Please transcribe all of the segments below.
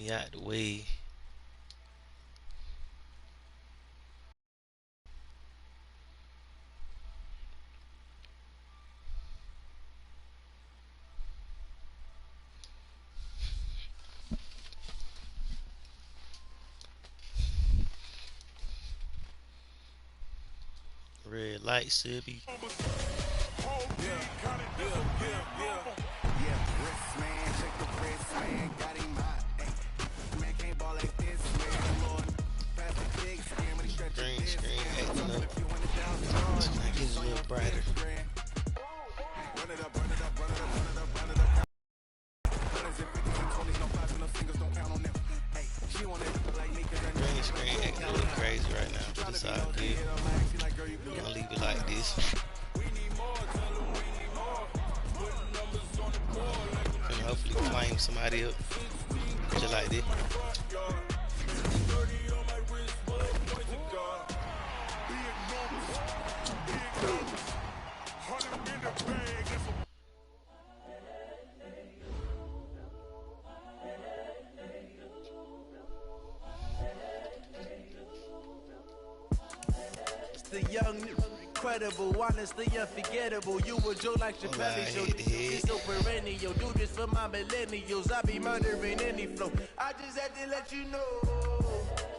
me out the way. Red light should be. Green screen acting up. Tonight gets a little brighter. Green screen acting a little crazy right now, but it's all good. We're gonna leave it like this. And hopefully flame somebody up just like this. The young, incredible, honestly unforgettable. You would joke like your belly show. It's so perennial. Do this for my millennials. I be murdering any flow. I just had to let you know.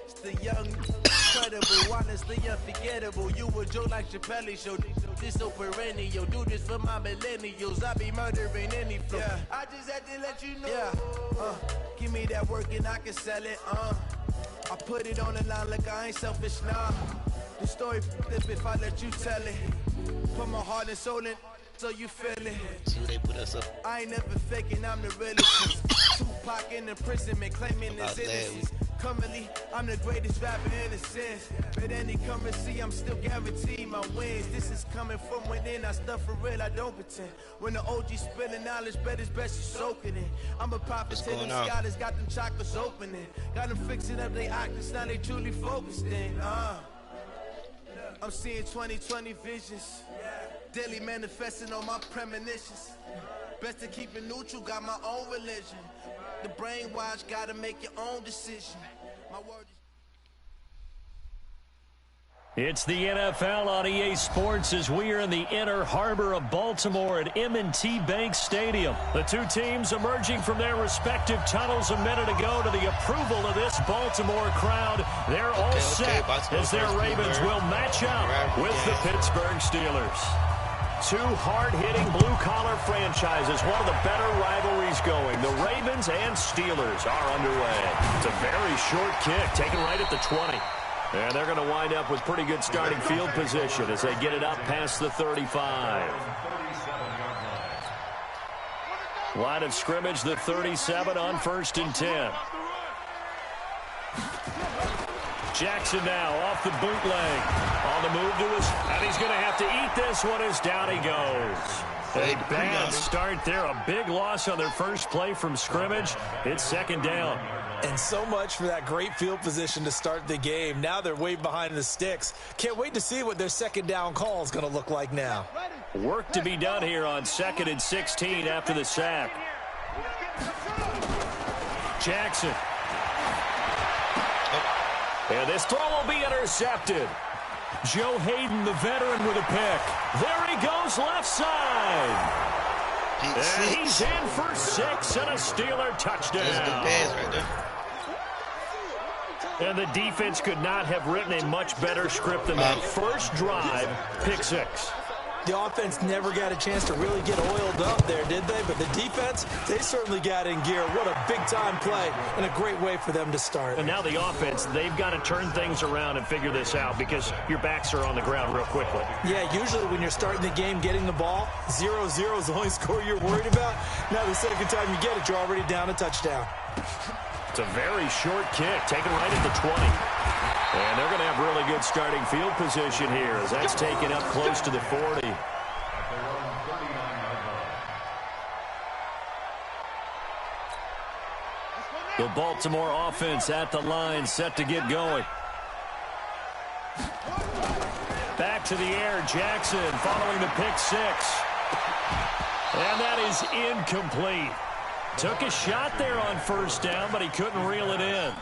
It's the young, incredible, honestly unforgettable. You would joke like your belly show. This so perennial. Do this for my millennials. I be murdering any flow. Yeah. I just had to let you know. Yeah. Give me that work and I can sell it. I put it on the line like I ain't selfish now. The story if I let you tell it. Put my heart and soul in so you feel it. See they put us up. I ain't never faking, I'm the realest. Tupac in imprisonment, claiming his innocence. Currently, I'm the greatest rapper in a sense. But any currency, I'm still guaranteed my wins. This is coming from within, I stuff for real, I don't pretend. When the OG spilling knowledge, bet it's best you soak it in. I'm a prophet to them scholars, got them chakras opening. Got them fixing up they octaves, now they truly focused in. I'm seeing 2020 visions, daily manifesting on my premonitions. Best to keep it neutral, got my own religion. The brainwash, gotta make your own decision. My word is... It's the NFL on EA Sports as we are in the inner harbor of Baltimore at M&T Bank Stadium. The two teams emerging from their respective tunnels a minute ago to the approval of this Baltimore crowd. They're all set as their Ravens will match up with the Pittsburgh Steelers. Two hard-hitting blue-collar franchises, one of the better rivalries going. The Ravens and Steelers are underway. It's a very short kick, taken right at the 20. And they're going to wind up with pretty good starting field position as they get it up past the 35. Line of scrimmage, the 37 on 1st and 10. Jackson now off the bootleg. On the move to his, and he's going to have to eat this one as down he goes. A bad start there, a big loss on their first play from scrimmage. It's 2nd down. And so much for that great field position to start the game. Now they're way behind the sticks. Can't wait to see what their 2nd down call is going to look like now. Work to be done here on 2nd and 16 after the sack. Jackson. And this throw will be intercepted. Joe Hayden, the veteran, with a pick. There he goes, left side. And he's in for 6 and a Steeler touchdown. That's a good pass right there. And the defense could not have written a much better script than that. First drive, pick 6. The offense never got a chance to really get oiled up there, did they? But the defense, they certainly got in gear. What a big-time play and a great way for them to start. And now the offense, they've got to turn things around and figure this out because your backs are on the ground real quickly. Yeah, usually when you're starting the game, getting the ball, 0-0 is the only score you're worried about. Now the second time you get it, you're already down a touchdown. It's a very short kick, taken right at the 20. And they're going to have really good starting field position here as that's taken up close to the 40. The Baltimore offense at the line, set to get going. Back to the air, Jackson following the pick 6. And that is incomplete. Took a shot there on first down, but he couldn't reel it in.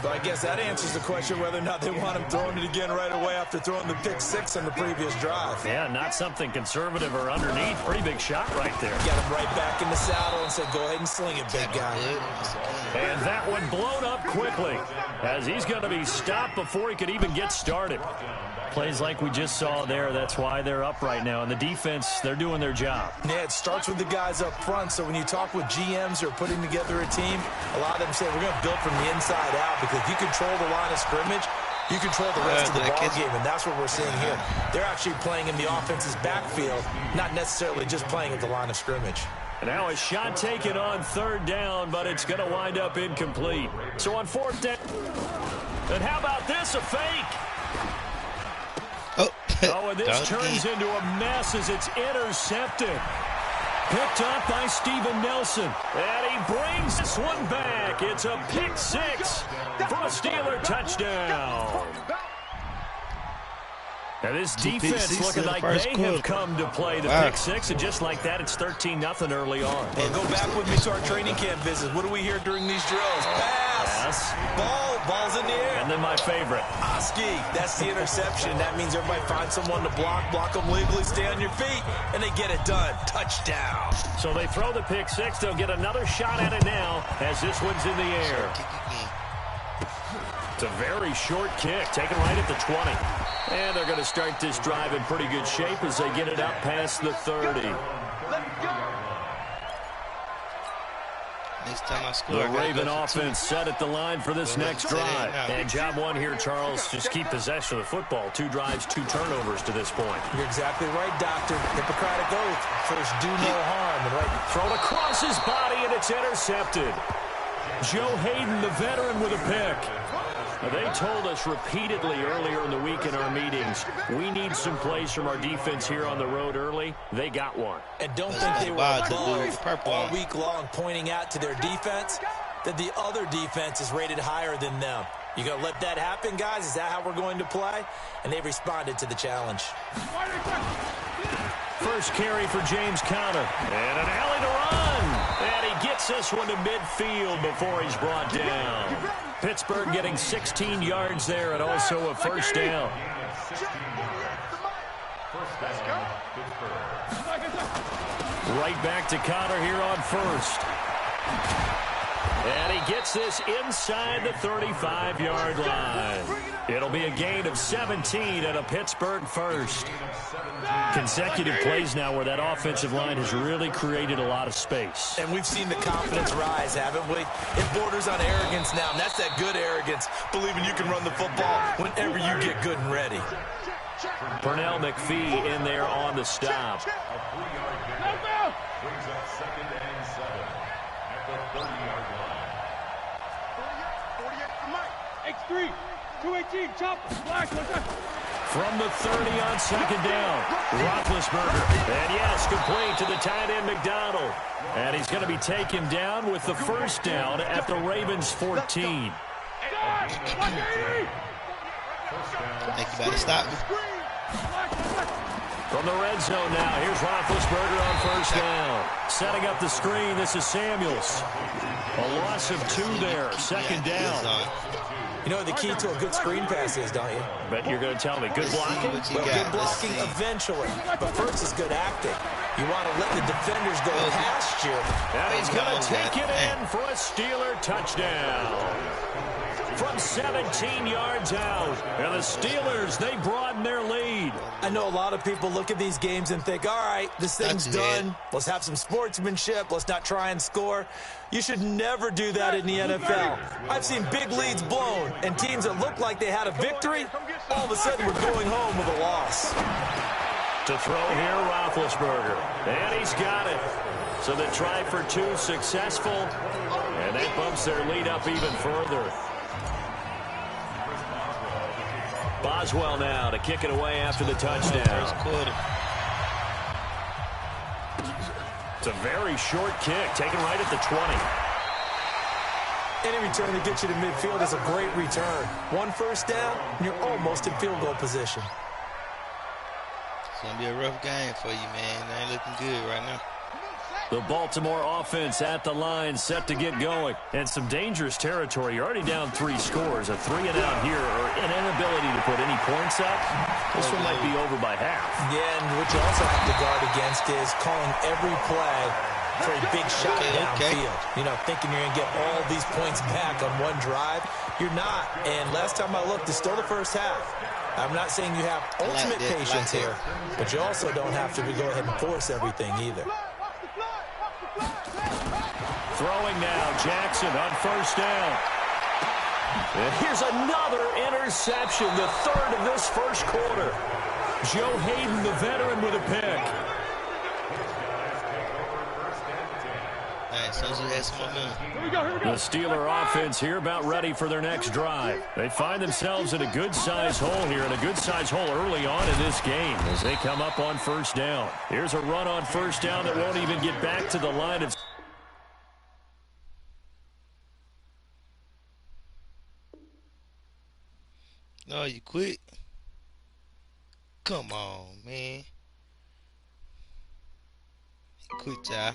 But I guess that answers the question whether or not they want him throwing it again right away after throwing the pick six on the previous drive. Yeah, not something conservative or underneath. Pretty big shot right there. Got him right back in the saddle and said, go ahead and sling it, big guy. And that one blown up quickly as he's going to be stopped before he could even get started. Plays like we just saw there. That's why they're up right now. And the defense, they're doing their job. Yeah, it starts with the guys up front. So when you talk with GMs who are putting together a team, a lot of them say we're going to build from the inside out, because if you control the line of scrimmage, you control the rest of the ball game, and that's what we're seeing here. They're actually playing in the offense's backfield, not necessarily just playing at the line of scrimmage. Now a shot taken on third down, but it's going to wind up incomplete. So on fourth down, and how about this, a fake? Oh, and this turns into a mess as it's intercepted. Picked up by Steven Nelson. And he brings this one back. It's a pick six for a Steeler touchdown. Now this defense looking like they have come to play the pick six, and just like that, it's 13-0 early on. And go back with me to our training camp visits. What do we hear during these drills? Pass. Ball's in the air. And then my favorite. Oski, that's the interception. That means everybody finds someone to block them legally, stay on your feet, and they get it done. Touchdown. So they throw the pick six. They'll get another shot at it now as this one's in the air. It's a very short kick, taken right at the 20. And they're going to start this drive in pretty good shape as they get it up past the 30. Next time I score, the Raven offense set at the line for this next drive. And job one here, Charles, just keep possession of the football. 2 drives, 2 turnovers to this point. You're exactly right, Doctor. Hippocratic oath. First, do no harm. And right, thrown across his body, and it's intercepted. Joe Hayden, the veteran, with a pick. They told us repeatedly earlier in the week in our meetings, we need some plays from our defense here on the road early. They got one. And don't think they were above all week long, pointing out to their defense that the other defense is rated higher than them. You going to let that happen, guys? Is that how we're going to play? And they responded to the challenge. First carry for James Conner. And an alley to run. And he gets this one to midfield before he's brought down. Pittsburgh getting 16 yards there and also a first down. Right back to Conner here on first. And he gets this inside the 35-yard line. It'll be a gain of 17 and a Pittsburgh first. Consecutive plays now where that offensive line has really created a lot of space. And we've seen the confidence rise, haven't we? It borders on arrogance now, and that's that good arrogance, believing you can run the football whenever you get good and ready. Pernell McPhee in there on the stop. Brings up 2nd and 7 at the 30-yard line. 48 from Mike. X3, 218, chop, flash, From the 30 on second down, Roethlisberger. And yes, complete to the tight end McDonald. And he's going to be taken down with the first down at the Ravens 14. Think you better stop me. From the red zone now, here's Roethlisberger on first down. Setting up the screen, this is Samuels. A loss of 2 there, second down. You know what the key to a good screen pass is, don't you? Bet you're going to tell me. Good blocking? Well, good blocking eventually. But first is good acting. You want to let the defenders go past you. And he's going to take it in for a Steeler touchdown. From 17 yards out. And the Steelers, they broaden their lead. I know a lot of people look at these games and think, all right, this thing's done. Let's have some sportsmanship. Let's not try and score. You should never do that in the NFL. I've seen big leads blown and teams that look like they had a victory, all of a sudden we're going home with a loss. To throw here, Roethlisberger. And he's got it. So the try for 2 successful. And that bumps their lead up even further. Boswell now to kick it away after the touchdown. First quarter. It's a very short kick, taken right at the 20. Any return that gets you to midfield is a great return. 1 first down, and you're almost in field goal position. It's going to be a rough game for you, man. It ain't looking good right now. The Baltimore offense at the line, set to get going. And some dangerous territory. You're already down 3 scores. A 3-and-out here, or an inability to put any points up. This one might be over by half. Yeah, and what you also have to guard against is calling every play for a big shot downfield. You know, thinking you're going to get all these points back on one drive. You're not. And last time I looked, it's still the first half. I'm not saying you have ultimate patience here, but you also don't have to go ahead and force everything either. Throwing now, Jackson on first down. And here's another interception, the 3rd of this first quarter. Joe Hayden, the veteran, with a pick. The Steeler offense here about ready for their next drive. They find themselves in a good-sized hole here, and a good-sized hole early on in this game as they come up on first down. Here's a run on first down that won't even get back to the line of... No, you quit. Come on, man. You quit, y'all.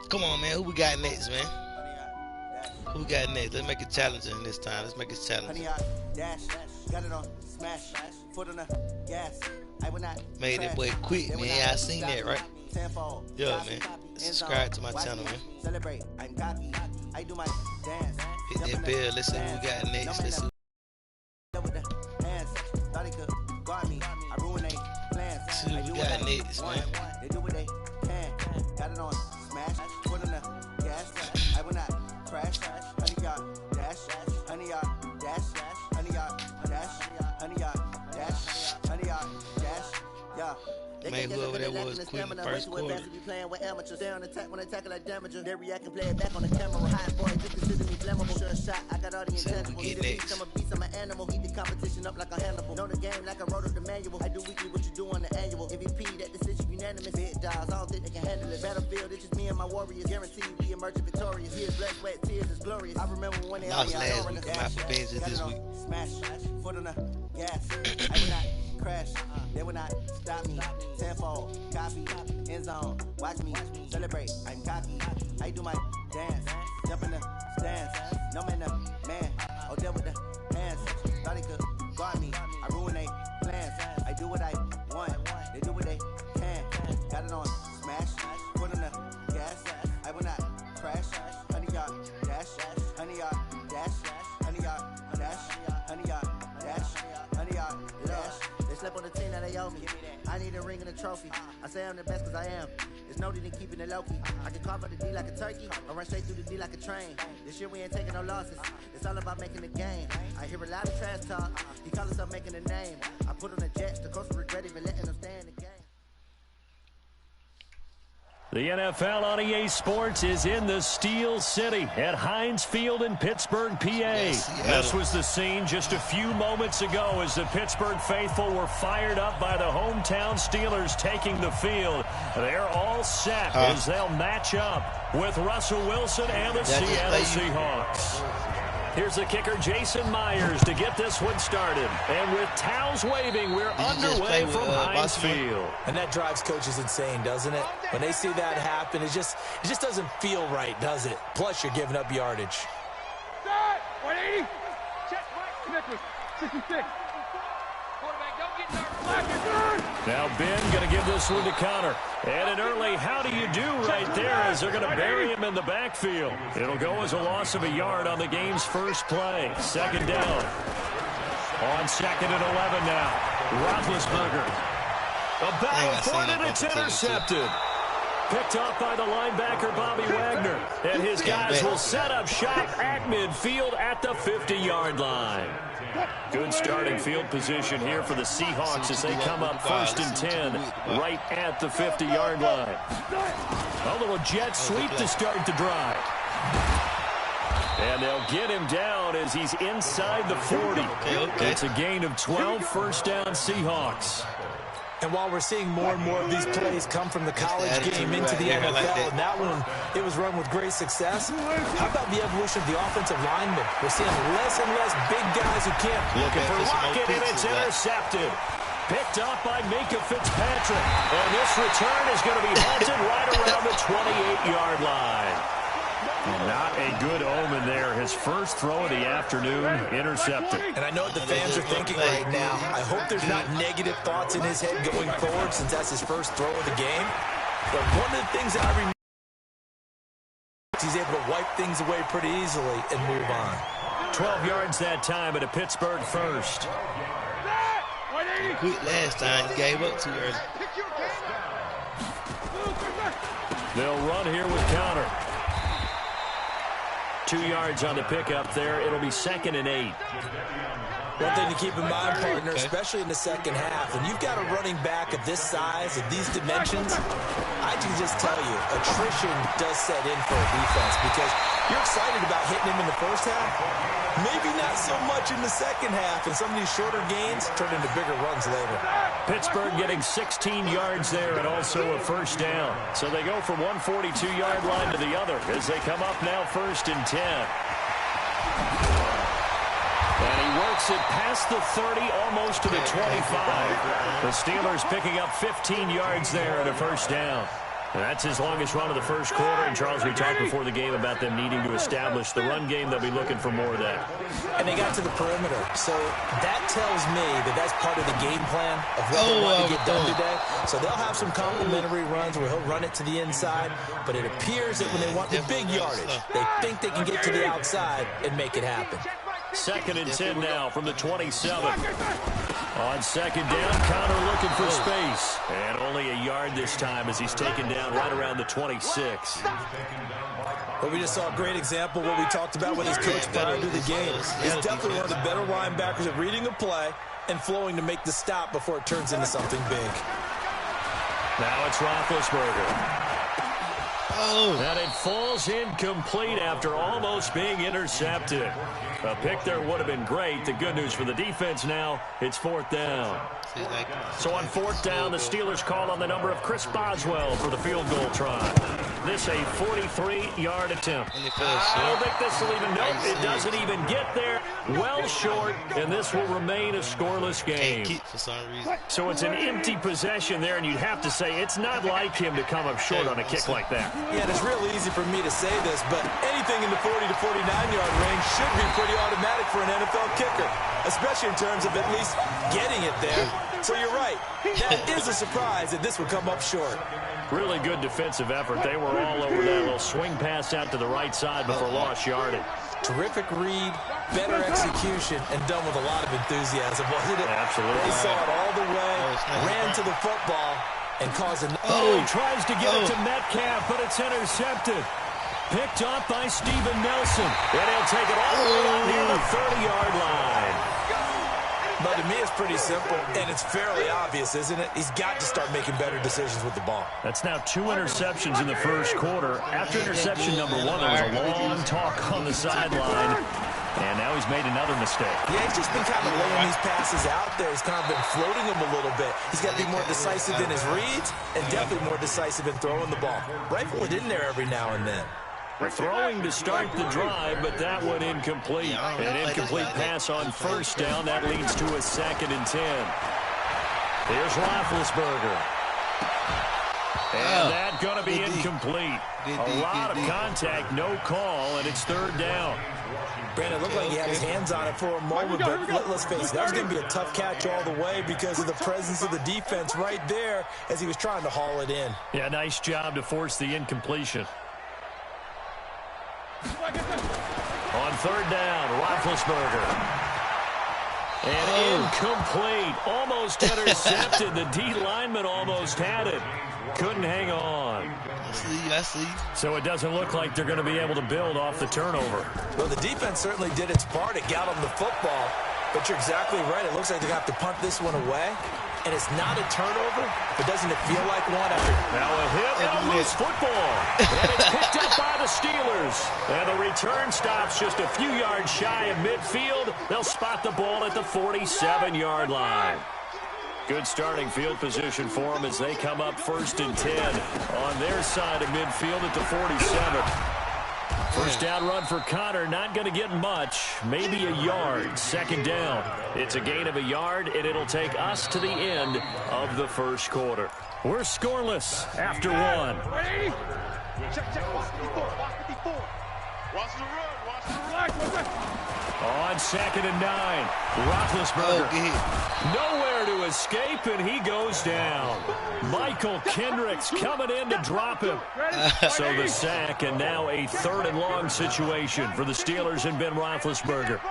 Come on, man. Who we got next, man? Who we got next? Let's make it challenging this time. Let's make it challenging. Made that boy quit, man. I seen that, right? Yeah, man. Subscribe to my channel, man. Hit that bell. Let's see who we got next. Let's see. See who we got next, man. Man, whoever that was quit in the first quarter. See who we get next. Lost last week, come out for vengeance this week. Foot on the gas, I will not crash, they will not stop me. Tenfold, copy, end zone, watch me celebrate. I'm cocky, I do my dance, jump in the stands, no man, man, oh, deal with the hands. Thought he could guard me, I ruin they plans. I do what I want, they do what they can. Got it on smash, foot on the gas, I will not crash. 100-yard dash, 100-yard dash, 100-yard dash, 100-yard dash, 100-yard dash. They slept on the team that they owe me. I need a ring and a trophy. I say I'm the best cause I am. There's no need in keeping it low-key. I can carve up the D like a turkey or run straight through the D like a train. This year we ain't taking no losses. It's all about making the game. I hear a lot of trash talk. He call himself making a name. I put on the Jets. The coach regret even letting them stay in the game. The NFL on EA Sports is in the Steel City at Heinz Field in Pittsburgh, PA. This was the scene just a few moments ago as the Pittsburgh faithful were fired up by the hometown Steelers taking the field. They're all set as they'll match up with Russell Wilson and the Seattle Seahawks. Here's the kicker, Jason Myers, to get this one started. And with towels waving, we're underway from Heinz Field. And that drives coaches insane, doesn't it? When they see that happen, it just doesn't feel right, does it? Plus, you're giving up yardage. 180. Check, connect with 66. Quarterback, don't get nervous. Now Ben going to give this one to Connor. And an early how do you do right there as they're going to bury him in the backfield. It'll go as a loss of a yard on the game's first play. Second down. On second and 11 now. Roethlisberger. A battle for it, and it's intercepted. Picked off by the linebacker, Bobby Wagner. And his guys will set up shop at midfield at the 50-yard line. Good starting field position here for the Seahawks as they come up 1st and 10 right at the 50-yard line. A little jet sweep to start the drive. And they'll get him down as he's inside the 40. It's a gain of 12, first down Seahawks. And while we're seeing more and more of these plays come from the college game into the NFL, and that one, it was run with great success, how about the evolution of the offensive linemen? We're seeing less and less big guys who can't. Looking for Lockett, and it's intercepted. Picked up by Minka Fitzpatrick. And this return is going to be halted right around the 28-yard line. And not a good omen there. His first throw of the afternoon, intercepted. And I know what the fans are thinking right now. I hope there's not negative thoughts in his head going forward since that's his first throw of the game. But one of the things that I remember, he's able to wipe things away pretty easily and move on. 12 yards that time at a Pittsburgh first. Quick last time, he gave up too early. They'll run here with counter. 2 yards on the pickup there. It'll be 2nd and 8. One thing to keep in mind, partner, especially in the second half, when you've got a running back of this size, of these dimensions, I can just tell you, attrition does set in for a defense because you're excited about hitting him in the first half, maybe not so much in the second half, and some of these shorter gains turn into bigger runs later. Pittsburgh getting 16 yards there and also a first down. So they go from one 42-yard line to the other as they come up now 1st and 10. And he works it past the 30, almost to the 25. The Steelers picking up 15 yards there and a first down. And that's his longest run of the first quarter. And, Charles, we talked before the game about them needing to establish the run game. They'll be looking for more of that. And they got to the perimeter. So that tells me that that's part of the game plan of what they want to get done today. So they'll have some complimentary runs where he'll run it to the inside. But it appears that when they want the big yardage, they think they can get to the outside and make it happen. 2nd and 10 now from the 27. On 2nd down, Connor looking for space. And only a yard this time as he's taken down right around the 26. Well, we just saw a great example of what we talked about with his coach prior to the game. He's definitely one of the better linebackers at reading a play and flowing to make the stop before it turns into something big. Now it's Roethlisberger. And it falls incomplete after almost being intercepted. A pick there would have been great. The good news for the defense now, it's 4th down. So on 4th down, the Steelers call on the number of Chris Boswell for the field goal try. This a 43-yard attempt. I don't think this will even, nope, it doesn't even get there. Well short, and this will remain a scoreless game. So it's an empty possession there, and you'd have to say it's not like him to come up short on a kick like that. Yeah, and it's real easy for me to say this, but anything in the 40 to 49-yard range should be pretty automatic for an NFL kicker, especially in terms of at least getting it there. So you're right. That is a surprise that this would come up short. Really good defensive effort. They were all over that little swing pass out to the right side before lost yardage. Terrific read, better execution, and done with a lot of enthusiasm, wasn't it? Absolutely. They saw it all the way, ran to the football, and caused an... he tries to get it to Metcalf, but it's intercepted. Picked up by Steven Nelson. And he'll take it all the way up near the 30-yard line. But to me, it's pretty simple, and it's fairly obvious, isn't it? He's got to start making better decisions with the ball. That's now 2 interceptions in the first quarter. After interception number 1, there was a long talk on the sideline. And now he's made another mistake. Yeah, he's just been kind of laying these passes out there. He's kind of been floating them a little bit. He's got to be more decisive in his reads and definitely more decisive in throwing the ball. Rifle it in there every now and then. Throwing to start the drive, but that one incomplete. An incomplete pass on first down. That leads to a 2nd and 10. Here's Roethlisberger. And that's going to be incomplete. A lot of contact, no call, and it's 3rd down. Brandon, it looked like he had his hands on it for a moment, but let's face it, that was going to be a tough catch all the way because of the presence of the defense right there as he was trying to haul it in. Yeah, nice job to force the incompletion. On 3rd down, Roethlisberger. And incomplete. Almost intercepted. The D lineman almost had it. Couldn't hang on. I see. So it doesn't look like they're going to be able to build off the turnover. Well, the defense certainly did its part. It got them the football. But you're exactly right. It looks like they're going to have to punt this one away. And it's not a turnover, but doesn't it feel like one after? Now a hit and a loose football. And it's picked up by the Steelers. And the return stops just a few yards shy of midfield. They'll spot the ball at the 47-yard line. Good starting field position for them as they come up 1st and 10 on their side of midfield at the 47. First down run for Connor, not going to get much, maybe a yard. Second down. It's a gain of a yard, and it'll take us to the end of the first quarter. We're scoreless after one. Ready? Check. Watch 54. Watch 54. Watch the run. Watch the run. On 2nd and 9, Roethlisberger. Nowhere to escape, and he goes down. Michael Kendricks coming in to drop him. So the sack, and now a 3rd and long situation for the Steelers and Ben Roethlisberger.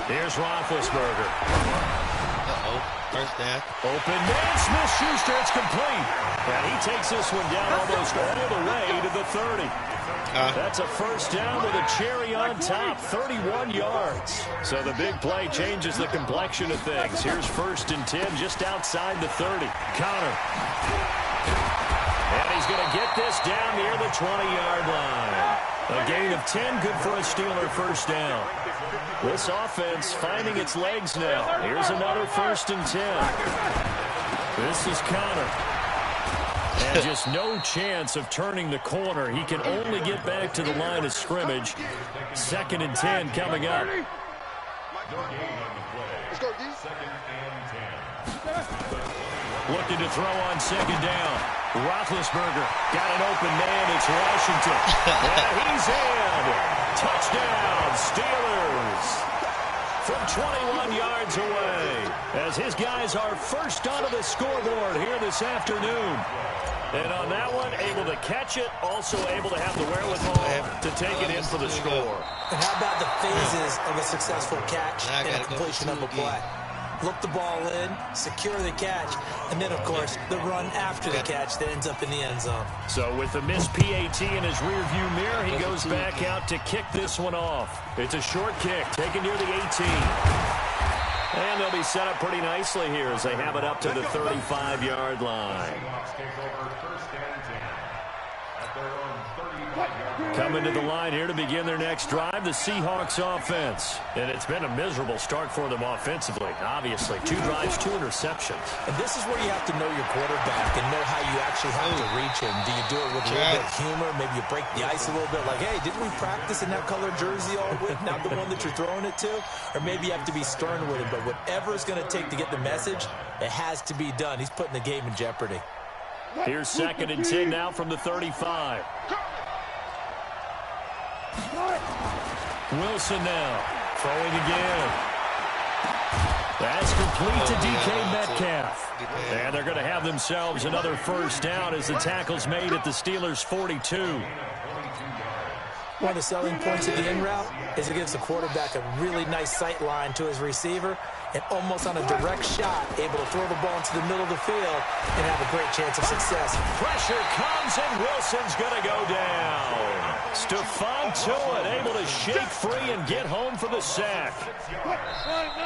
Here's Roethlisberger. First down. Open man, Smith-Schuster, it's complete. And he takes this one down almost all the way to the 30. That's a first down with a cherry on top, 31 yards. So the big play changes the complexion of things. Here's 1st and 10 just outside the 30. Connor. And he's going to get this down near the 20-yard line. A gain of 10, good for a Steeler first down. This offense finding its legs now. Here's another 1st and 10. This is Connor. And just no chance of turning the corner. He can only get back to the line of scrimmage. 2nd and 10 coming up. Looking to throw on 2nd down. Roethlisberger got an open man. It's Washington. And he's in. Touchdown, Steelers. From 21 yards away. As his guys are first onto the scoreboard here this afternoon. And on that one, able to catch it, also able to have the wherewithal to take it in for the score. And how about the phases of a successful catch and a completion of a play? Look the ball in, secure the catch, and then, of course, the run after the catch that ends up in the end zone. So with the missed PAT in his rearview mirror, he goes back out to kick this one off. It's a short kick, taken near the 18. And they'll be set up pretty nicely here as they have it up to the 35-yard line. Coming to the line here to begin their next drive, the Seahawks offense. And it's been a miserable start for them offensively, obviously. 2 drives, 2 interceptions. And this is where you have to know your quarterback and know how you actually have to reach him. Do you do it with a little bit of humor? Maybe you break the ice a little bit, like, hey, didn't we practice in that color jersey all week, not the one that you're throwing it to? Or maybe you have to be stern with him. But whatever it's going to take to get the message, it has to be done. He's putting the game in jeopardy. Here's 2nd and 10 now from the 35. Wilson now, throwing again. That's complete to DK Metcalf. And they're going to have themselves another first down as the tackle's made at the Steelers' 42. One of the selling points of the in route is it gives the quarterback a really nice sight line to his receiver and almost on a direct shot, able to throw the ball into the middle of the field and have a great chance of success. Pressure comes, and Wilson's going to go down. Stephon Tuitt able to shake free and get home for the sack.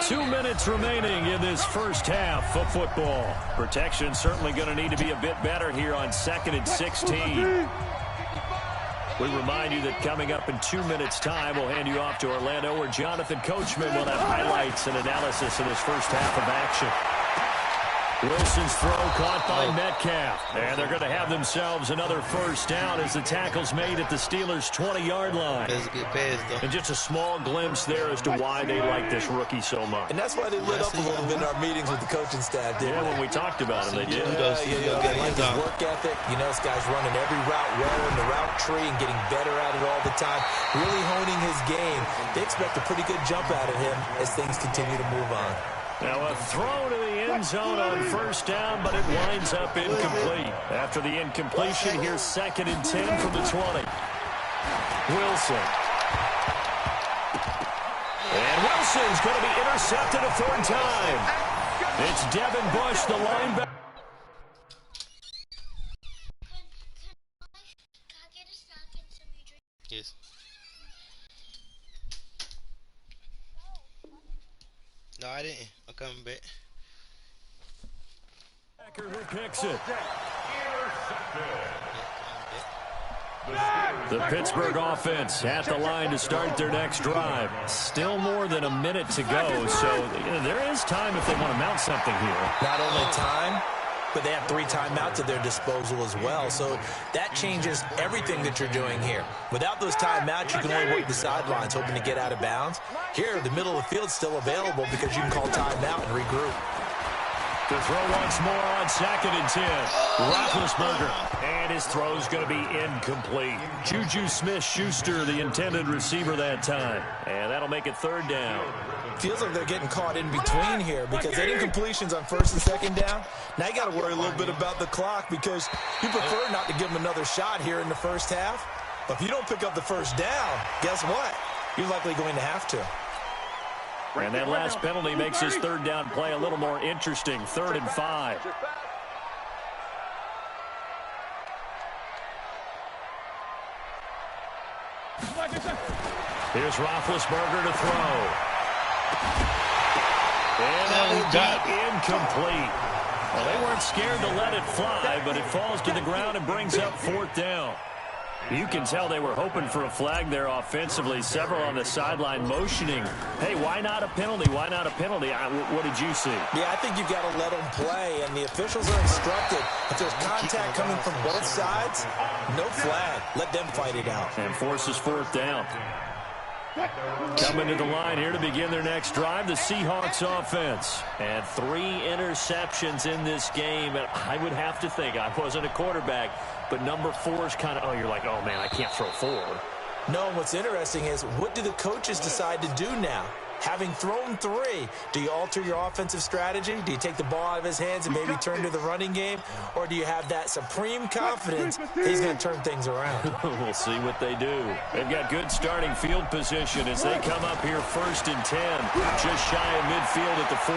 2 minutes remaining in this first half of football. Protection certainly going to need to be a bit better here on 2nd and 16. We remind you that coming up in 2 minutes' time, we'll hand you off to Orlando, where Jonathan Coachman will have highlights and analysis in his first half of action. Wilson's throw caught by Metcalf. And they're going to have themselves another first down as the tackle's made at the Steelers' 20-yard line. That's a good pass, though. And just a small glimpse there as to why they like this rookie so much. And that's why they lit up a little bit in our meetings with the coaching staff, didn't when we talked about him, they did. They like his work ethic. You know, this guy's running every route well in the route tree and getting better at it all the time, really honing his game. They expect a pretty good jump out of him as things continue to move on. Now a throw to the end zone on first down, but it winds up incomplete. After the incompletion, here's 2nd and 10 from the 20. Wilson. And Wilson's going to be intercepted a 3rd time. It's Devin Bush, the linebacker. Yes. No, I didn't. I'm coming back. Who picks it? The Pittsburgh offense at the line to start their next drive. Still more than a minute to go, so there is time if they want to mount something here. Not only time, but they have 3 timeouts at their disposal as well. So that changes everything that you're doing here. Without those timeouts, you can only work the sidelines, hoping to get out of bounds. Here, the middle of the field's still available because you can call timeout and regroup. To throw once more on 2nd and 10. Roethlisberger. And his throw's going to be incomplete. Juju Smith-Schuster, the intended receiver that time. And that'll make it 3rd down. Feels like they're getting caught in between here because they did incompletions on 1st and 2nd down. Now you got to worry a little bit about the clock because you prefer not to give them another shot here in the first half. But if you don't pick up the 1st down, guess what? You're likely going to have to. And that last penalty makes his 3rd down play a little more interesting. 3rd and 5. Here's Roethlisberger to throw. And that will be incomplete. Well, they weren't scared to let it fly, but it falls to the ground and brings up 4th down. You can tell they were hoping for a flag there offensively. Several on the sideline motioning, hey, why not a penalty? Why not a penalty? What did you see? Yeah, I think you've got to let them play, and the officials are instructed. If there's contact coming from both sides, no flag. Let them fight it out. And forces 4th down. Coming to the line here to begin their next drive, the Seahawks offense. And 3 interceptions in this game. And I would have to think, I wasn't a quarterback, but number 4 is kind of, oh, you're like, oh, man, I can't throw 4. No, what's interesting is what do the coaches decide to do now? Having thrown 3, do you alter your offensive strategy? Do you take the ball out of his hands and maybe turn to the running game? Or do you have that supreme confidence that he's going to turn things around? We'll see what they do. They've got good starting field position as they come up here 1st and 10. Just shy of midfield at the 48.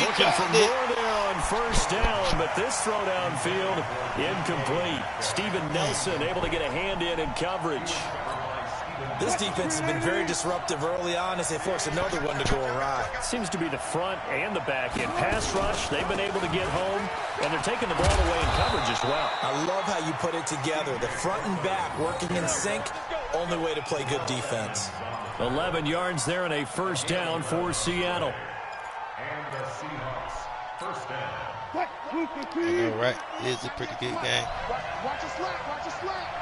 Looking for more there on 1st down, but this throw downfield incomplete. Steven Nelson able to get a hand in coverage. This defense has been very disruptive early on as they force another one to go awry. Seems to be the front and the back end. Pass rush, they've been able to get home, and they're taking the ball away in coverage as well. I love how you put it together. The front and back working in sync, only way to play good defense. 11 yards there and a 1st down for Seattle. And the Seahawks, 1st down. I know, right? It's a pretty good game. Watch a slap, watch a slap.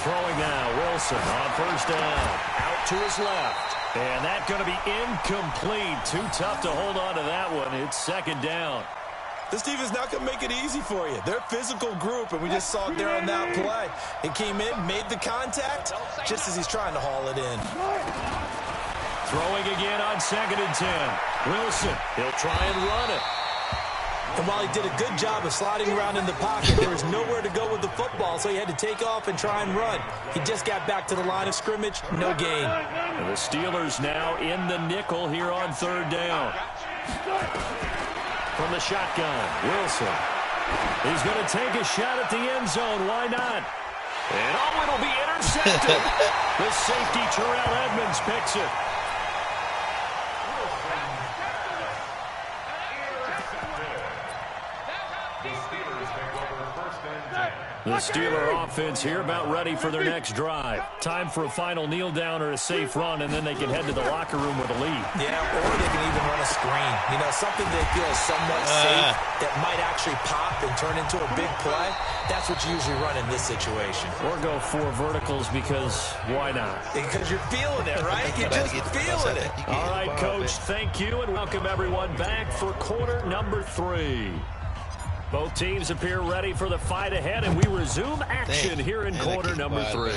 Throwing now, Wilson on 1st down. Out to his left. And that's going to be incomplete. Too tough to hold on to that one. It's 2nd down. This defense not going to make it easy for you. They're a physical group, and we just saw it there on that play. It came in, made the contact, just as he's trying to haul it in. Throwing again on 2nd and 10. Wilson, he'll try and run it. And while he did a good job of sliding around in the pocket, there was nowhere to go with the football, so he had to take off and try and run. He just got back to the line of scrimmage, no gain. And the Steelers now in the nickel here on 3rd down. From the shotgun, Wilson. He's going to take a shot at the end zone. Why not? And oh, it'll be intercepted. The safety, Terrell Edmonds, picks it. The Steeler offense here about ready for their next drive. Time for a final kneel down or a safe run, and then they can head to the locker room with a lead. Yeah, or they can even run a screen. You know, something they feel is somewhat safe that might actually pop and turn into a big play. That's what you usually run in this situation. Or go 4 verticals because why not? Because you're feeling it, right? You're just feeling it. All right, Coach, thank you, and welcome everyone back for quarter number 3. Both teams appear ready for the fight ahead, and we resume action here in quarter number 3.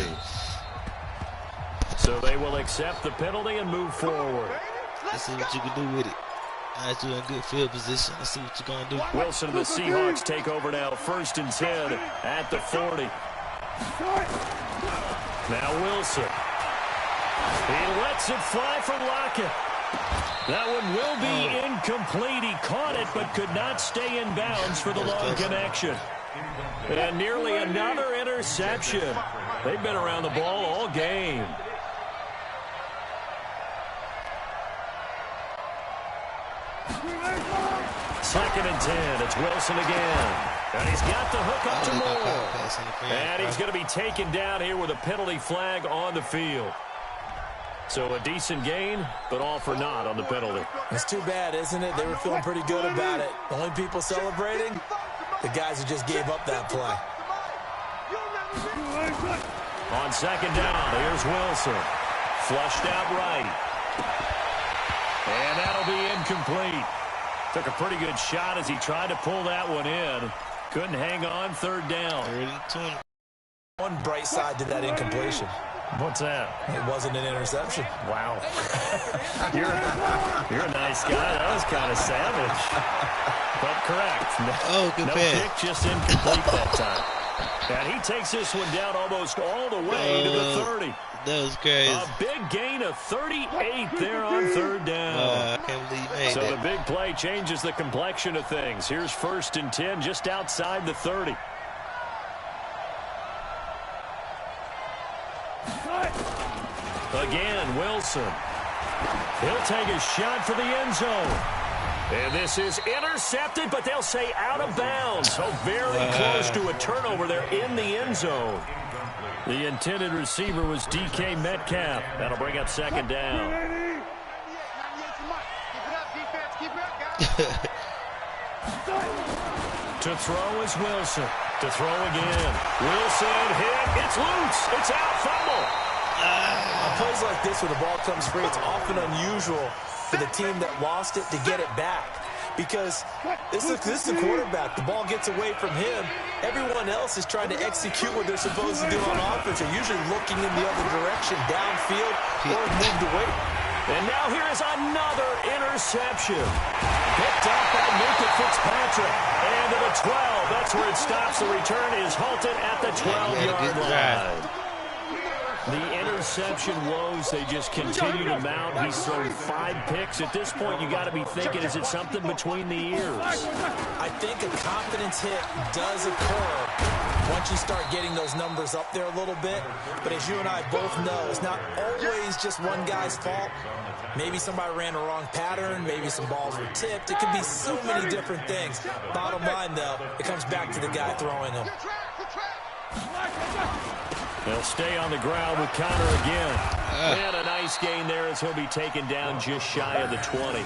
So they will accept the penalty and move forward. Let's see what you can do with it. As you're in good field position, let's see what you're going to do. Wilson and the Seahawks take over now, 1st and 10 at the 40. Now Wilson. He lets it fly from Lockett. That one will be incomplete. He caught it but could not stay in bounds for the long connection. And nearly another interception. They've been around the ball all game. Second and 10. It's Wilson again. And he's got the hook up to Moore. And he's going to be taken down here with a penalty flag on the field. So a decent gain, but all for naught on the penalty. It's too bad, isn't it? They were feeling pretty good about it. The only people celebrating, the guys who just gave up that play. On second down, here's Wilson. Flushed out right. And that'll be incomplete. Took a pretty good shot as he tried to pull that one in. Couldn't hang on, third down. One bright side to that incompletion. What's that? It wasn't an interception. Wow. You're a nice guy. That was kind of savage. But correct. No pick, just incomplete that time. And he takes this one down almost all the way to the 30. That was crazy. A big gain of 38 there on third down. I can't believe he made so that. The big play changes the complexion of things. Here's 1st and 10 just outside the 30. Again, Wilson. He'll take a shot for the end zone. And this is intercepted, but they'll say out of bounds. So very close to a turnover there in the end zone. The intended receiver was DK Metcalf. That'll bring up second down. To throw is Wilson. To throw again. Wilson hit. It's loose. It's out. Fumble. On plays like this where the ball comes free, it's often unusual for the team that lost it to get it back. Because this is the quarterback. The ball gets away from him. Everyone else is trying to execute what they're supposed to do on offense. They're usually looking in the other direction, downfield, or moved away. And now here is another interception. Picked up by Minka Fitzpatrick. And to the 12. That's where it stops. The return is halted at the 12-yard line. The interception woes, they just continue to mount. He's thrown 5 picks. At this point, you got to be thinking, is it something between the ears? I think a confidence hit does occur once you start getting those numbers up there a little bit. But as you and I both know, it's not always just one guy's fault. Maybe somebody ran a wrong pattern. Maybe some balls were tipped. It could be so many different things. Bottom line, though, it comes back to the guy throwing them. They'll stay on the ground with Connor again. And a nice gain there as he'll be taken down just shy of the 20.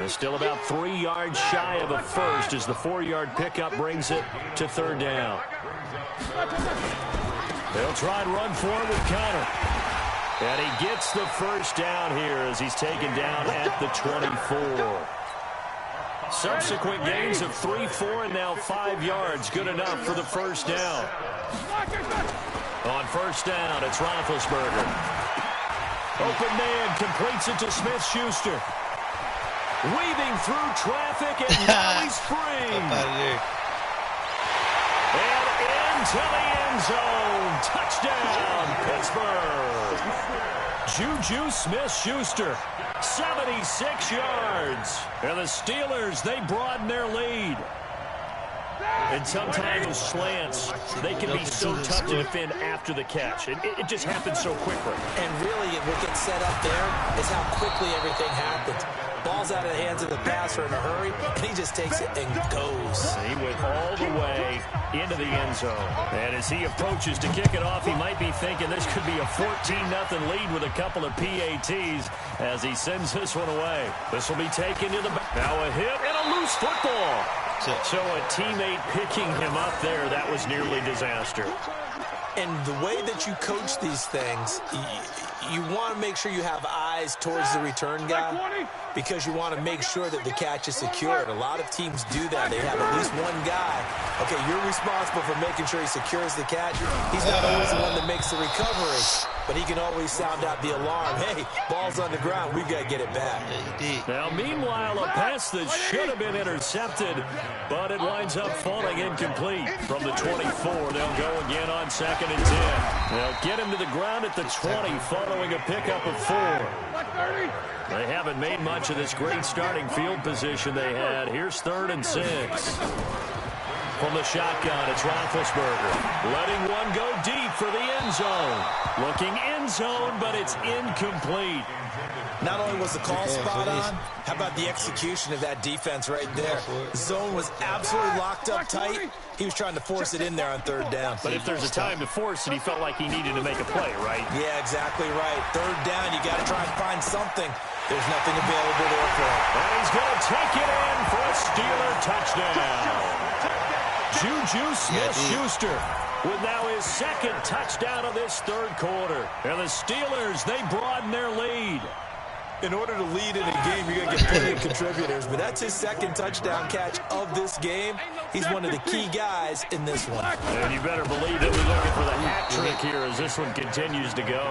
And still about 3 yards shy of a first as the 4-yard pickup brings it to third down. They'll try and run for it with Connor. And he gets the first down here as he's taken down at the 24. Subsequent gains of 3, 4, and now 5 yards. Good enough for the first down. On first down, it's Roethlisberger. Open man completes it to Smith-Schuster. Weaving through traffic, and now he's free. And into the end zone. Touchdown, Pittsburgh. Juju Smith-Schuster, 76 yards. And the Steelers, they broaden their lead. And sometimes slants, they can be so tough to defend after the catch. It just happens so quickly. And really, what gets set up there is how quickly everything happens. Ball's out of the hands of the passer in a hurry, and he just takes it and goes. He went all the way into the end zone. And as he approaches to kick it off, he might be thinking this could be a 14-0 lead with a couple of PATs as he sends this one away. This will be taken to the back. Now a hit and a loose football. So a teammate picking him up there, that was nearly disaster. And the way that you coach these things, you want to make sure you have eyes towards the return guy because you want to make sure that the catch is secured. A lot of teams do that. They have at least one guy. Okay, you're responsible for making sure he secures the catch. He's not always the one that makes the recovery, but he can always sound out the alarm. Hey, ball's on the ground. We've got to get it back. Now, meanwhile, a pass that should have been intercepted, but it winds up falling incomplete. From the 24, they'll go again on 2nd and 10. They'll get him to the ground at the 20 following a pickup of 4. They haven't made much of this great starting field position they had. Here's 3rd and 6. From the shotgun, it's Roethlisberger. Letting one go deep for the end zone. Looking end zone, but it's incomplete. Not only was the call spot on, how about the execution of that defense right there? The zone was absolutely locked up tight. He was trying to force it in there on third down. But if there's a time to force it, he felt like he needed to make a play, right? Yeah, exactly right. Third down, you got to try and find something. There's nothing available there for him. And he's going to take it in for a Steeler touchdown. Juju Smith-Schuster with now his second touchdown of this third quarter. And the Steelers, they broaden their lead. In order to lead in a game, you're going to get plenty of contributors, but that's his second touchdown catch of this game. He's one of the key guys in this one. And you better believe that we're looking for the hat trick here as this one continues to go.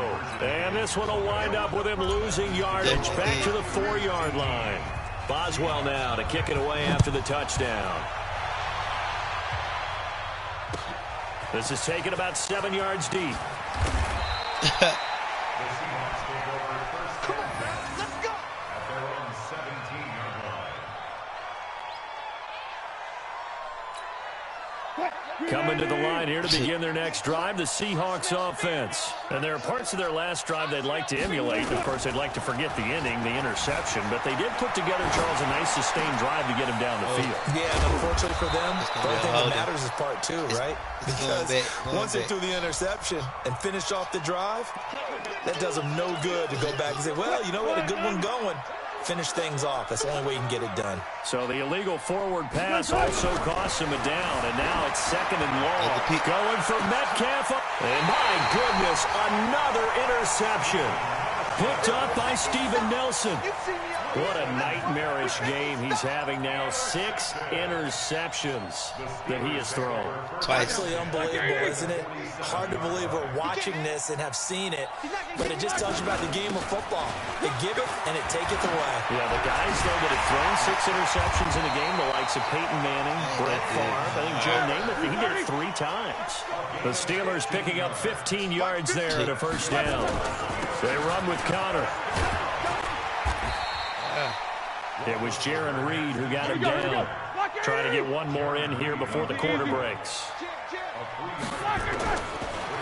And this one will wind up with him losing yardage back to the 4-yard line. Boswell now to kick it away after the touchdown. This is taken about 7 yards deep. Coming to the line here to begin their next drive, the Seahawks offense. And there are parts of their last drive they'd like to emulate. Of course, they'd like to forget the inning, the interception. But they did put together, Charles, a nice sustained drive to get him down the field. Yeah, and unfortunately for them, the only thing that matters is part two, right? Because once they threw the interception and finished off the drive, that does them no good to go back and say, well, you know what, a good one going. Finish things off. That's the only way you can get it done. So the illegal forward pass also costs him a down, and now it's second and long. Going for Metcalf. And my goodness, another interception. Picked up by Steven Nelson. What a nightmarish game he's having now. 6 interceptions that he has thrown. Actually unbelievable, isn't it? Hard to believe we're watching this and have seen it, but it just tells you about the game of football. They give it and it taketh away. Yeah, the guys, though, that have thrown 6 interceptions in a game, the likes of Peyton Manning, Brett Favre, I think Joe Namath, he did it 3 times. The Steelers picking up 15 yards there at a first down. They run with Connor. It was Jaron Reed who got him down. Trying to get one more in here before the quarter breaks.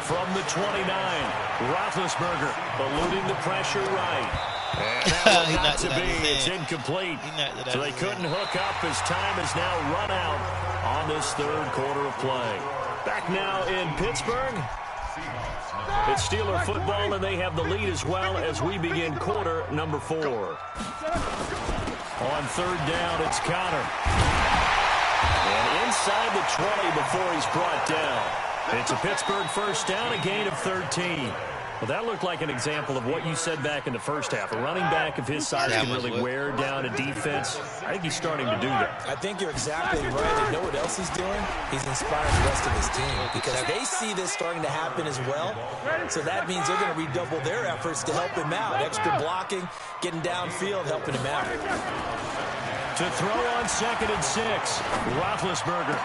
From the 29, Roethlisberger eluding the pressure right. And that one not to be. It's incomplete. So they couldn't hook up as time has now run out on this third quarter of play. Back now in Pittsburgh. It's Steeler football, and they have the lead as well as we begin quarter number 4. On third down, it's Connor. And inside the 20 before he's brought down. It's a Pittsburgh first down, a gain of 13. Well, that looked like an example of what you said back in the first half. A running back of his size can really wear down a defense. I think he's starting to do that. I think you're exactly right. And you know what else he's doing? He's inspiring the rest of his team because they see this starting to happen as well. So that means they're going to redouble their efforts to help him out. Extra blocking, getting downfield, helping him out. To throw on 2nd and 6, Roethlisberger.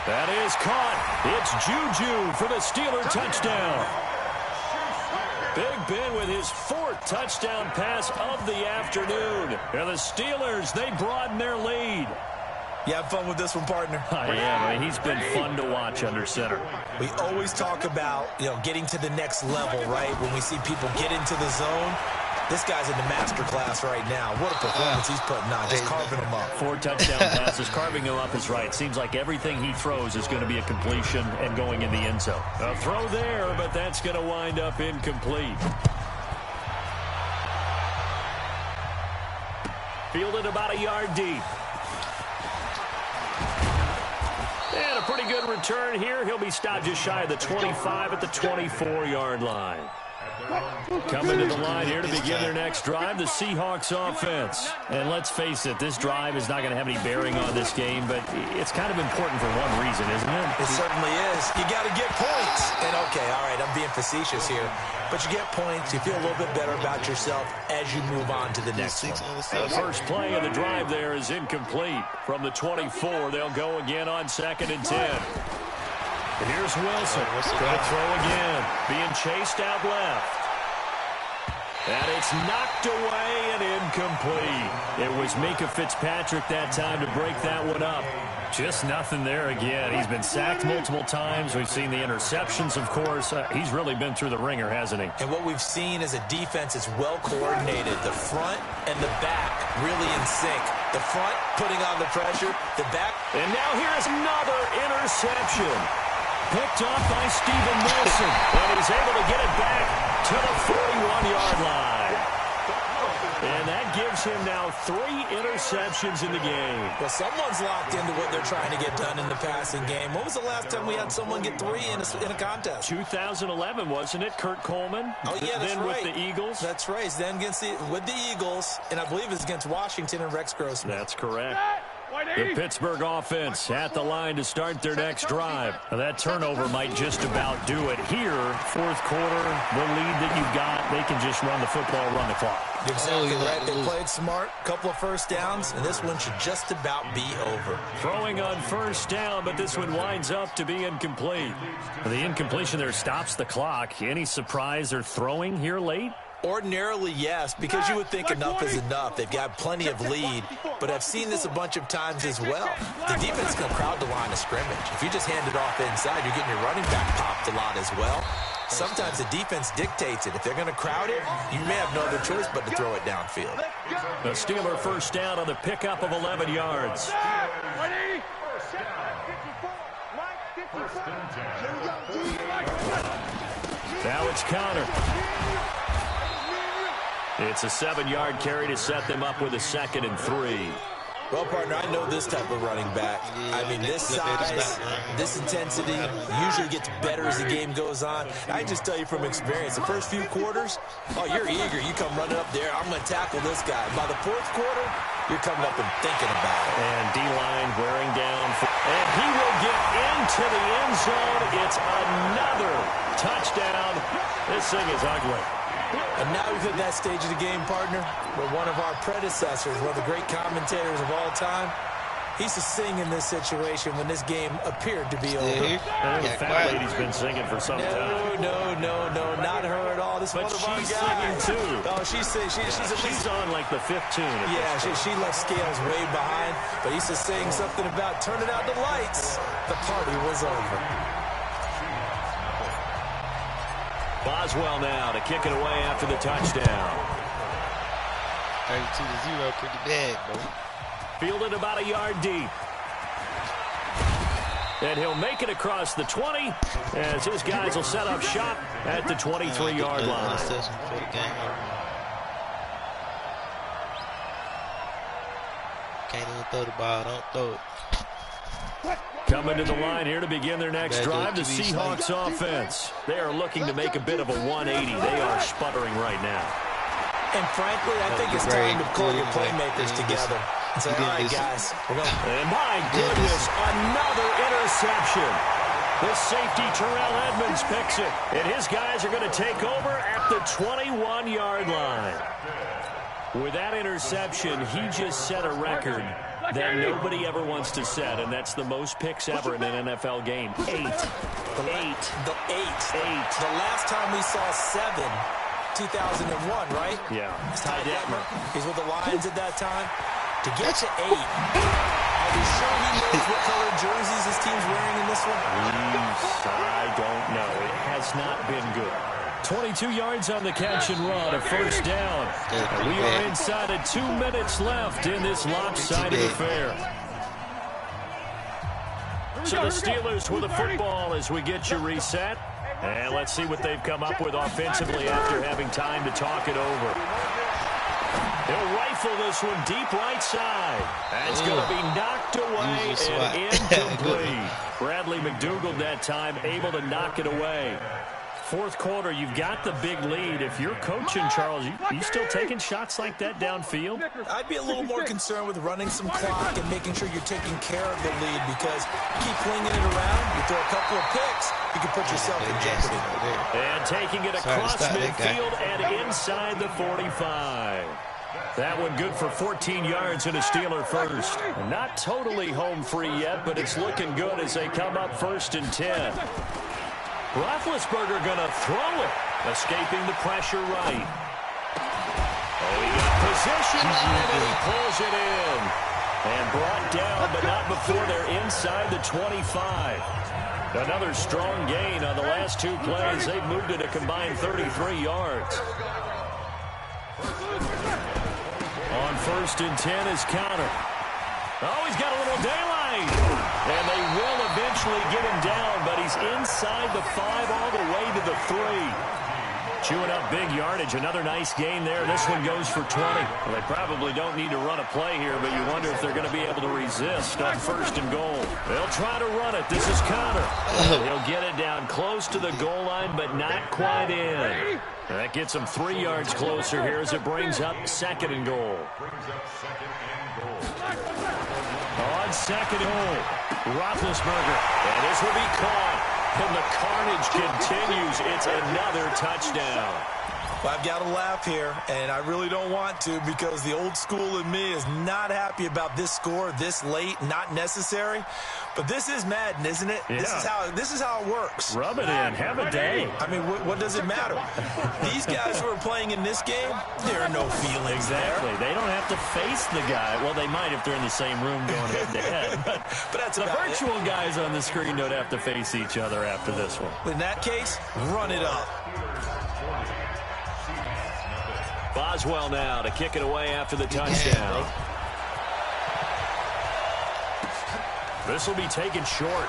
That is caught. It's Juju for the Steeler touchdown. Big Ben with his 4th touchdown pass of the afternoon. And the Steelers, they broaden their lead. You have fun with this one, partner? I am. I mean, he's been fun to watch under center. We always talk about, getting to the next level, right? When we see people get into the zone. This guy's in the master class right now. What a performance he's putting on, just carving them up. 4 touchdown passes, carving him up is right. Seems like everything he throws is going to be a completion and going in the end zone. A throw there, but that's going to wind up incomplete. Fielded about a yard deep. And a pretty good return here. He'll be stopped just shy of the 25 at the 24-yard line. Coming to the line here to begin their next drive, the Seahawks offense. And let's face it, this drive is not going to have any bearing on this game, but it's kind of important for one reason, isn't it? It certainly is. You got to get points. And, okay, all right, I'm being facetious here. But you get points, you feel a little bit better about yourself as you move on to the next one. The first play of the drive there is incomplete. From the 24, they'll go again on 2nd and 10. Here's Wilson. Going to throw again. Being chased out left. And it's knocked away and incomplete. It was Minka Fitzpatrick that time to break that one up. Just nothing there again. He's been sacked multiple times. We've seen the interceptions, of course. He's really been through the ringer, hasn't he? And what we've seen is a defense is well coordinated. The front and the back really in sync. The front putting on the pressure, the back. And now here's another interception. Picked off by Steven Nelson. And he's able to get it back to the 41-yard line. And that gives him now 3 interceptions in the game. Well, someone's locked into what they're trying to get done in the passing game. When was the last time we had someone get 3 in a contest? 2011, wasn't it? Kurt Coleman. Oh, yeah, that's then right. With the Eagles. That's right. Then with the Eagles, and I believe it's against Washington and Rex Grossman. That's correct. The Pittsburgh offense at the line to start their next drive. Now, that turnover might just about do it here. Fourth quarter, the lead that you've got, they can just run the football, run the clock. Exactly right. They played smart, couple of first downs, and this one should just about be over. Throwing on first down, but this one winds up to be incomplete. The incompletion there stops the clock. Any surprise they're throwing here late? Ordinarily, yes, because you would think enough is enough. They've got plenty of lead, but I've seen this a bunch of times as well. The defense is going to crowd the line of scrimmage. If you just hand it off inside, you're getting your running back popped a lot as well. Sometimes the defense dictates it. If they're going to crowd it, you may have no other choice but to throw it downfield. The Steeler first down on the pickup of 11 yards. Now it's Connor. It's a 7-yard carry to set them up with a 2nd and 3. Well, partner, I know this type of running back. I mean, this size, this intensity usually gets better as the game goes on. I just tell you from experience, the first few quarters, oh, you're eager. You come running up there. I'm going to tackle this guy. By the fourth quarter, you're coming up and thinking about it. And D-line wearing down. And he will get into the end zone. It's another touchdown. This thing is ugly. And now we've hit that stage of the game, partner, where one of our predecessors, one of the great commentators of all time, he used to sing in this situation when this game appeared to be over. The fat lady's been singing for some time. No, not her at all. This is one of our guys. Singing too. Oh, she's on like the 5th tune. Yeah, she left scales way behind, but he used to sing something about turning out the lights. The party was over. Boswell now to kick it away after the touchdown. 32-0, pretty bad, bro. Fielded about a yard deep. And he'll make it across the 20 as his guys will set up shop at the 23-yard line. Can't even throw the ball, don't throw it. Coming to the line here to begin their next drive, the Seahawks offense. They are looking to make a bit of a 180. They are sputtering right now. And frankly, I think it's time to call your playmakers together. And say, all right, guys, we're going. And my goodness, another interception. The safety, Terrell Edmonds, picks it. And his guys are going to take over at the 21-yard line. With that interception, he just set a record that nobody ever wants to set, and that's the most picks ever in an NFL game. 8. The last time we saw 7, 2001, right? Yeah. Ty Detmer. He's with the Lions at that time. To get to 8, are we sure he knows what color jerseys his team's wearing in this one? I don't know. It has not been good. 22 yards on the catch and run, a first down. And we are inside of 2 minutes left in this lopsided affair. So the Steelers with the football as we get you reset. And let's see what they've come up with offensively after having time to talk it over. They'll rifle this one deep right side. That's going to be knocked away and incomplete. Bradley McDougald that time able to knock it away. Fourth quarter, you've got the big lead. If you're coaching, Charles, you still taking shots like that downfield? I'd be a little more concerned with running some clock and making sure you're taking care of the lead, because you keep flinging it around, you throw a couple of picks, you can put yourself in jeopardy. And taking it across midfield and inside the 45. That one good for 14 yards and a Steeler first. Not totally home free yet, but it's looking good as they come up 1st and 10. Roethlisberger going to throw it, escaping the pressure right. position, and he pulls it in. And brought down, but not before they're inside the 25. Another strong gain on the last two plays. They've moved it a combined 33 yards. On 1st and 10 is counter. Oh, he's got a little daylight. And they will eventually get him down, but he's inside the 5 all the way to the 3. Chewing up big yardage. Another nice gain there. This one goes for 20. Well, they probably don't need to run a play here, but you wonder if they're going to be able to resist on 1st and goal. They'll try to run it. This is counter. He'll get it down close to the goal line, but not quite in. That gets them 3 yards closer here as it brings up 2nd and goal. On 2nd and goal, Roethlisberger. And this will be caught. And the carnage continues. It's another touchdown. Well, I've got to laugh here, and I really don't want to because the old school in me is not happy about this score this late, not necessary. But this is Madden, isn't it? Yeah. This is how it works. Rub it in. Have a day. I mean, what does it matter? These guys who are playing in this game, there are no feelings exactly. They don't have to face the guy. Well, they might if they're in the same room going head-to-head. But that's the virtual guys on the screen don't have to face each other after this one. In that case, run it up. Boswell now to kick it away after the touchdown. This will be taken short.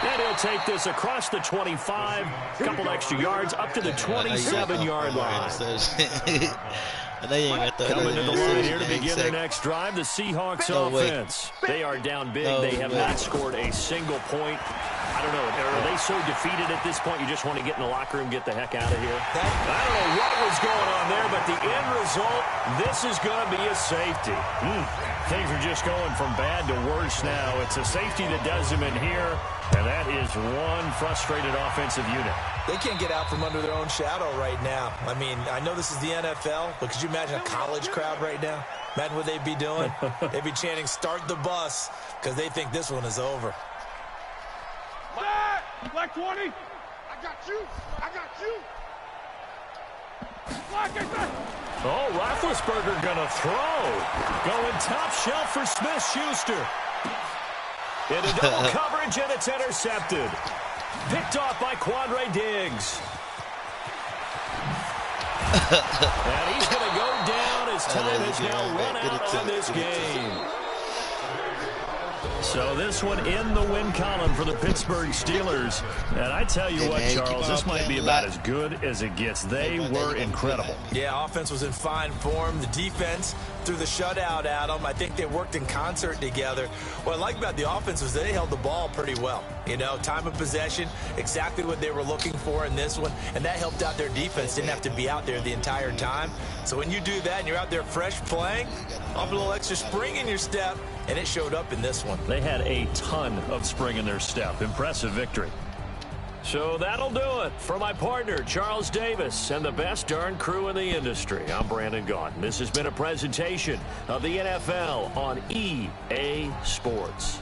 And he'll take this across the 25, a couple extra yards, up to the 27-yard line. Coming to the line here to begin their next drive, the Seahawks offense. They are down big. They have not scored a single point. I don't know. Are they so defeated at this point you just want to get in the locker room, get the heck out of here? I don't know what was going on there, but the end result, this is going to be a safety. Things are just going from bad to worse now. It's a safety that does them in here, and that is one frustrated offensive unit. They can't get out from under their own shadow right now. I mean, I know this is the NFL, but could you imagine a college crowd right now? Imagine what they'd be doing. They'd be chanting, "Start the bus," because they think this one is over. Black 20. I got you. I got you. Oh, Roethlisberger going to throw. Going top shelf for Smith-Schuster. Into double coverage, and it's intercepted. Picked off by Quandre Diggs. And he's going to go down as time has now run out on this game. So this one in the win column for the Pittsburgh Steelers. And I tell you what, Charles, this might be about as good as it gets. They were incredible. Yeah, offense was in fine form. The defense threw the shutout at them. I think they worked in concert together. What I like about the offense was they held the ball pretty well. You know, time of possession, exactly what they were looking for in this one. And that helped out their defense. Didn't have to be out there the entire time. So when you do that and you're out there fresh playing, off a little extra spring in your step, and it showed up in this one. They had a ton of spring in their step. Impressive victory. So that'll do it for my partner, Charles Davis, and the best darn crew in the industry. I'm Brandon Gaudin. This has been a presentation of the NFL on EA Sports.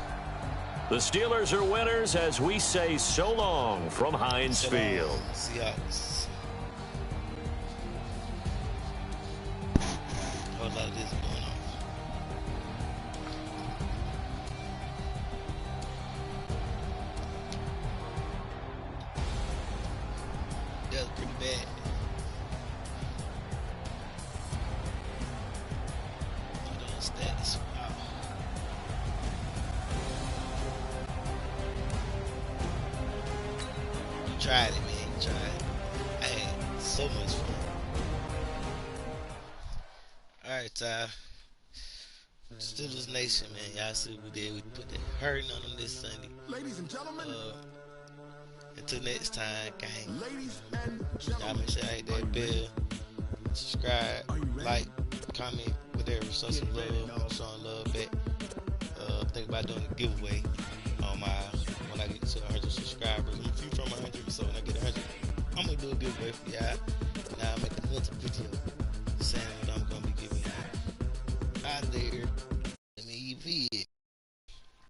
The Steelers are winners as we say so long from Heinz Field. Seahawks. A lot of this going on. That was pretty bad. Put on status. Wow. You tried it, man. You tried it. I had so much fun. Alright, Steelers Nation, man. Y'all see what we did. We put the hurting on them this Sunday. Ladies and gentlemen. Until next time, gang. Y'all make sure I hit that bell. Subscribe, like, comment, whatever. Show some love. I'm showing love back. Think about doing a giveaway on when I get to 100 subscribers. I'm a few from 100, so when I get 100, I'm gonna do a giveaway for y'all. And I'll make another video saying what I'm gonna be giving y'all out there. Let me eat.